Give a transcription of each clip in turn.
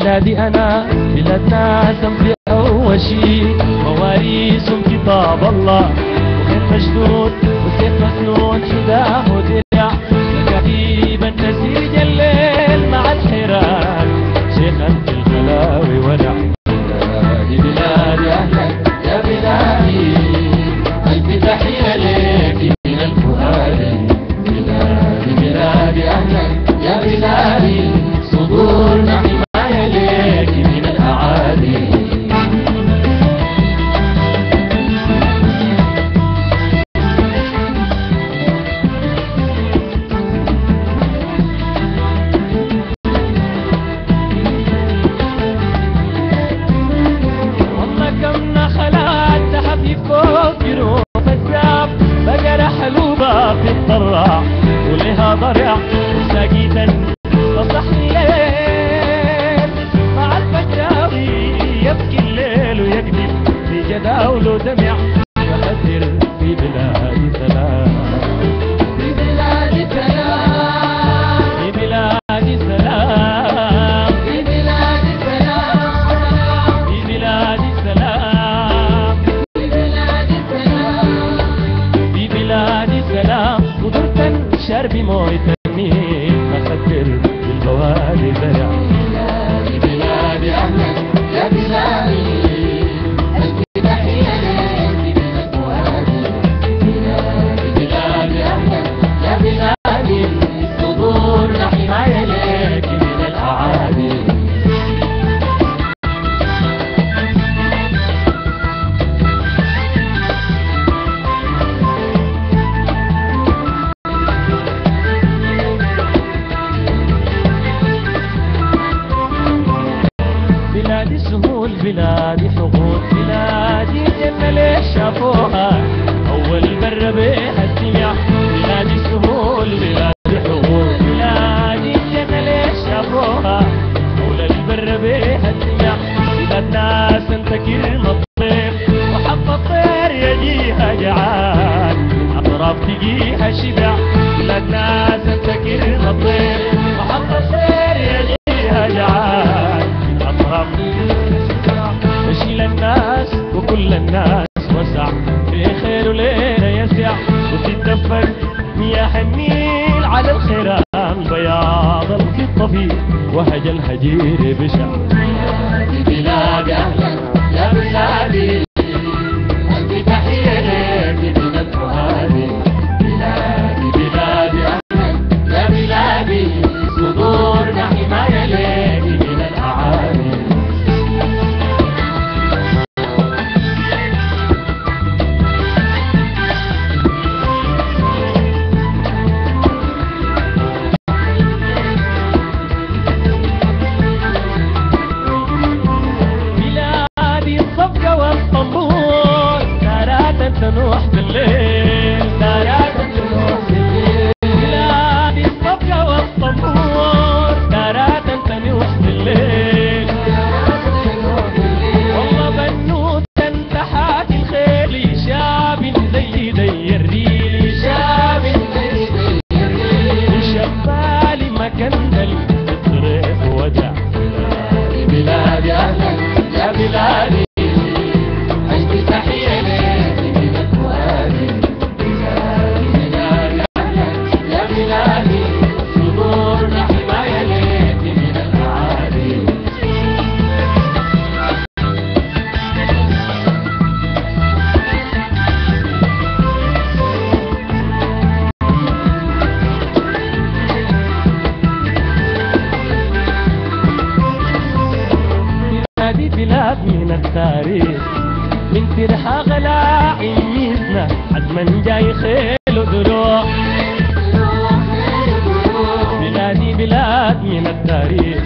بلادي أنا بلاد ناس في أول شي، مواريث كتاب الله وخيط مشدود وسيف مسنون حداه ودرع، مكاتيب النسيج الليل مع الحيران، شيخا في الخلاوي ونع. بلادي بلادي أهلك يا بلادي، ألف تحية لك من الفؤاد. بلادي بلادي أهلك يا بلادي، صدورنا حماية لك من الأعادي. والله كم نخلات تحفي فوق جروف الزاب، بقرة حلوبة في الضراع ولها ضرع وساقيتا تصح الليل مع الفتاوي، يبكي الليل ويكذب في جداوله دمع، يخدر في بلاد سلام. في بلاد سلام، في بلاد سلام، في بلاد سلام، في بلاد سلام، في بلاد سلام، في بلاد سلام. قدرة شرب موية مخدر بالبوادي زرع. بلادي بلادي أهلك يا بلادي، ألف تحية لك من الفؤاد. بلادي بلادي أهلك يا بلادي، صدورنا حماية لك من الأعادي. بلادي سهول بلادي حقود، بلادي جنة ليش شافوها أول مرة بيها السمع. بلادي سهول بلادي حقود، بلادي جنة ليش شافوها أول مرة بيها السمع. بلاد ناس انت كرم الطير وحب الطير يجيها جعان، أطراف تجيها شبع. بلاد ناس انت كرم الطير وحب الطير يجيها جعان، وشيل الناس وكل الناس وسع، في خير وليلة يسع، وتتدفق مياه النيل على الخيران، بياض القطفي وهج الهجير بشع. بلادي بلادي أهلك يا بلادي، ألف تحية لك من الفؤاد. بلادي بلادي أهلك يا بلادي، صدورنا حماية لك من الأعادي. بلادي الصفقة والطنبور، نارات تنوح بالليل، نارات تنوح بالليل. بلادي الصفقة والطنبور، نارات تنوح بالليل. والله بنوت تحت الخيل، شاب زي دي الريل، شاب زي دي الريل، وشبالي مكندل الطريق ودع. بلادي بلادي أهلك يا بلادي، ألف تحية لك من الفؤاد. بلادي بلادي أهلك يا بلادي، صدورنا حماية لك من الأعادي. بلادي بلاد من التاريخ، من فرحة غلاء ميزنا عدمن جاي خيل ودروع. بلادي بلاد من التاريخ،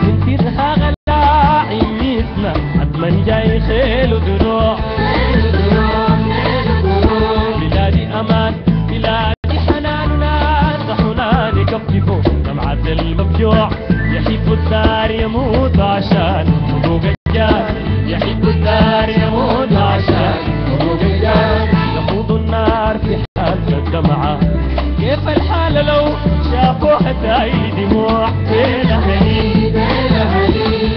من فرحة غلاء ميزنا عدمن جاي خيل ودروع. بلادي أمان، بلادي حنان وناس حنان يكففوا دمعة المفجوع. يحب الدار يموت عشان حقوق الجار، يحب الدار يموت عشان حقوق الجار. يخوض النار في حال الدمعة، كيف الحال لو شافوا حتى دموع. بين أهلي بين أهلي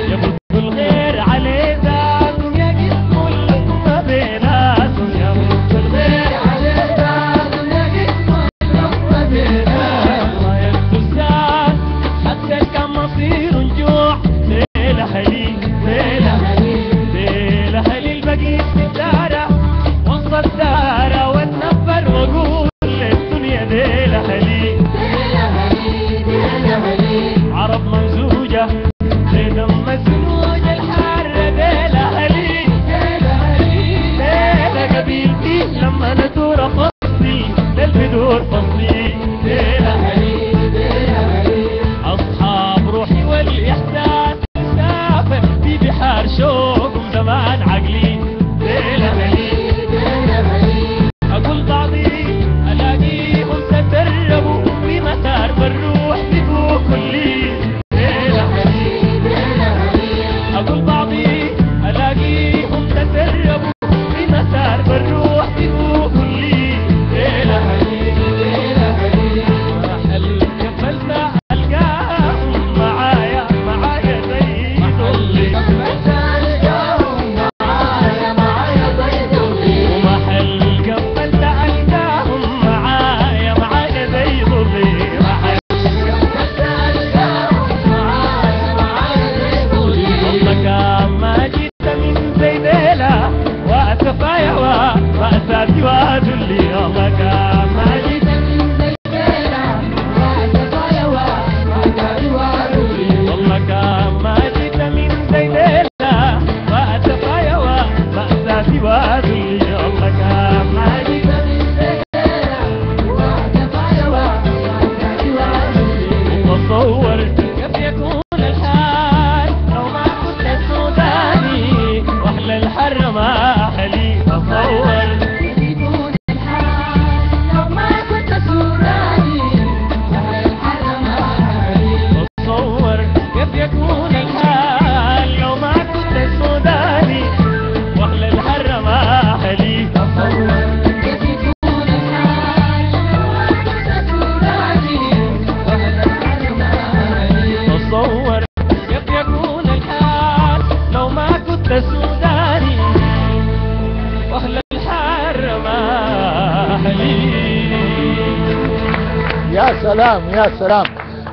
يا سلام يا سلام،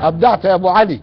ابدعت يا ابو علي.